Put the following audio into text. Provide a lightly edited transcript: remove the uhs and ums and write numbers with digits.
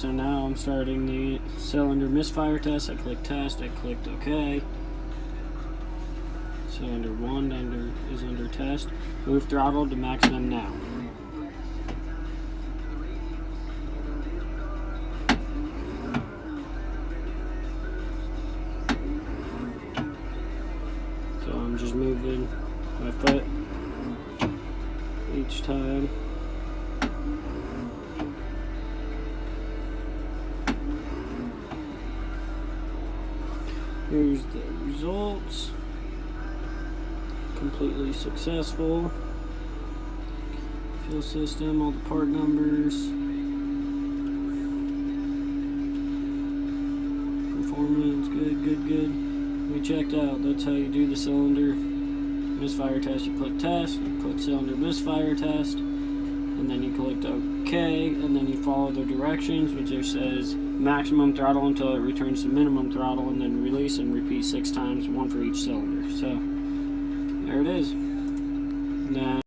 So now I'm starting the cylinder misfire test. I clicked test, I clicked OK. Cylinder 1 is under test. Move throttle to maximum now. So I'm just moving my foot each time. Here's the results. Completely successful. Fuel system, all the part numbers. Performance, good. We checked out. That's how you do the cylinder misfire test. You click test, you click cylinder misfire test, and then you click OK, and then you follow the directions, which just says maximum throttle until it returns to minimum throttle, and then release and repeat 6 times, 1 for each cylinder. So there it is. Now